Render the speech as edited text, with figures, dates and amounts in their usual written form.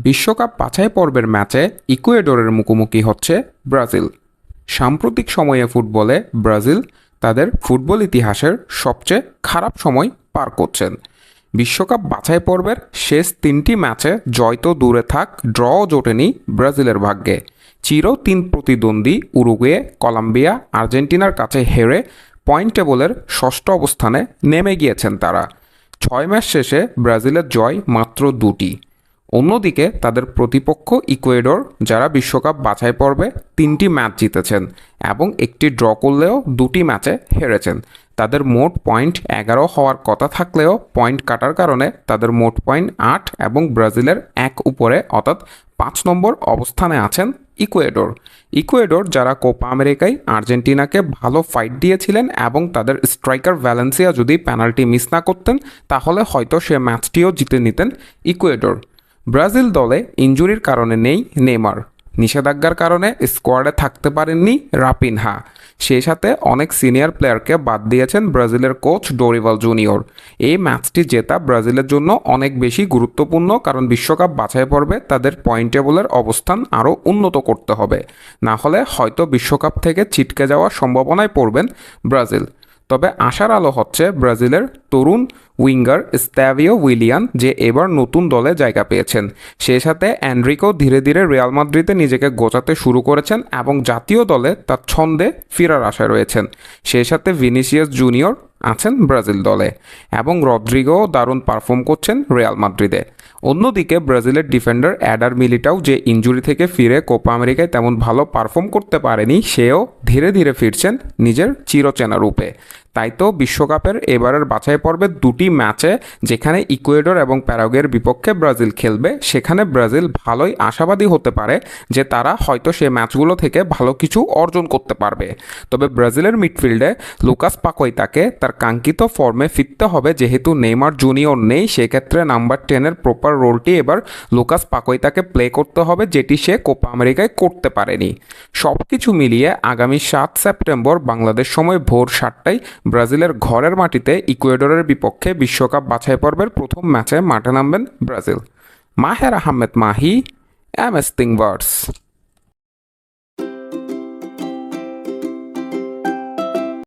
বিশ্বকাপ বাছাই পর্বের ম্যাচে ইকুয়েডরের মুখোমুখি হচ্ছে ব্রাজিল। সাম্প্রতিক সময়ে ফুটবলে ব্রাজিল তাদের ফুটবল ইতিহাসের সবচেয়ে খারাপ সময় পার করছেন। বিশ্বকাপ বাছাই পর্বের শেষ 3টি ম্যাচে জয় তো দূরে থাক, ড্রও জোটেনি ব্রাজিলের ভাগ্যে। চির 3 প্রতিদ্বন্দ্বী উরুগুয়ে, কলম্বিয়া, আর্জেন্টিনার কাছে হেরে পয়েন্ট টেবলের ষষ্ঠ অবস্থানে নেমে গিয়েছেন তারা। 6 ম্যাচ শেষে ব্রাজিলের জয় মাত্র 2টি। অন্যদিকে তাদের প্রতিপক্ষ ইকুয়েডর, যারা বিশ্বকাপ বাছাই পর্বে 3টি ম্যাচ জিতেছেন এবং একটি ড্র করলেও 2টি ম্যাচে হেরেছেন। তাদের মোট পয়েন্ট 11 হওয়ার কথা থাকলেও পয়েন্ট কাটার কারণে তাদের মোট পয়েন্ট 8 এবং ব্রাজিলের এক উপরে অর্থাৎ 5 নম্বর অবস্থানে আছেন ইকুয়েডর, যারা কোপা আমেরিকায় আর্জেন্টিনাকে ভালো ফাইট দিয়েছিলেন এবং তাদের স্ট্রাইকার ভ্যালেন্সিয়া যদি পেনাল্টি মিস না করতেন তাহলে হয়তো সে ম্যাচটিও জিতে নিতেন ইকুয়েডর। ব্রাজিল দলে ইনজুরির কারণে নেই নেইমার, নিষেধাজ্ঞার কারণে স্কোয়াডে থাকতে পারেননি রাপিনহা। সেই সাথে অনেক সিনিয়র প্লেয়ারকে বাদ দিয়েছেন ব্রাজিলের কোচ ডোরিভাল জুনিয়র। এই ম্যাচটি জেতা ব্রাজিলের জন্য অনেক বেশি গুরুত্বপূর্ণ, কারণ বিশ্বকাপ বাছাই পর্বে তাদের পয়েন্ট টেবলের অবস্থান আরও উন্নত করতে হবে, না হলে হয়তো বিশ্বকাপ থেকে ছিটকে যাওয়ার সম্ভাবনায় পড়বেন ব্রাজিল। তবে আশার আলো হচ্ছে ব্রাজিলের তরুণ উইঙ্গার স্ট্যাভিও উইলিয়ান, যে এবার নতুন দলে জায়গা পেয়েছেন। সেই সাথে এনরিকো ধীরে ধীরে রিয়াল মাদ্রিদে নিজেকে গোছাতে শুরু করেছেন এবং জাতীয় দলে তার ছন্দে ফেরার আশায় রয়েছেন। সেই সাথে ভিনিসিয়াস জুনিয়র আছেন ব্রাজিল দলে এবং রদ্রিগো দারুণ পারফর্ম করছেন রিয়াল মাদ্রিদে। অন্যদিকে ব্রাজিলের ডিফেন্ডার অ্যাডার মিলিটাও, যে ইনজুরি থেকে ফিরে কোপা আমেরিকায় তেমন ভালো পারফর্ম করতে পারেনি, সেও ধীরে ধীরে ফিরছেন নিজের চিরচেনা রূপে। তাই তো বিশ্বকাপের এবারের বাছাই পর্বে 2টি ম্যাচে যেখানে ইকুয়েডর এবং প্যারাগুয়ের বিপক্ষে ব্রাজিল খেলবে, সেখানে ব্রাজিল ভালোই আশাবাদী হতে পারে যে তারা হয়তো সেই ম্যাচগুলো থেকে ভালো কিছু অর্জন করতে পারবে। তবে ব্রাজিলের মিডফিল্ডে লুকাস পাকুয়েতাকে তার কাঙ্ক্ষিত ফর্মে ফিরতে হবে। যেহেতু নেইমার জুনিয়র নেই, সেক্ষেত্রে নাম্বার 10-এর প্রপার রোলটি এবার লুকাস পাকুয়েতাকে প্লে করতে হবে, যেটি সে কোপা আমেরিকায় করতে পারেনি। সব কিছু মিলিয়ে আগামী 7 সেপ্টেম্বর বাংলাদেশ সময় ভোর 7টায় ব্রাজিলের ঘরের মাটিতে ইকুয়েডরের বিপক্ষে বিশ্বকাপ বাছাই পর্বের প্রথম ম্যাচে মাঠে নামবেন ব্রাজিল। মাহের আহমেদ মাহি, MS Thingbirds।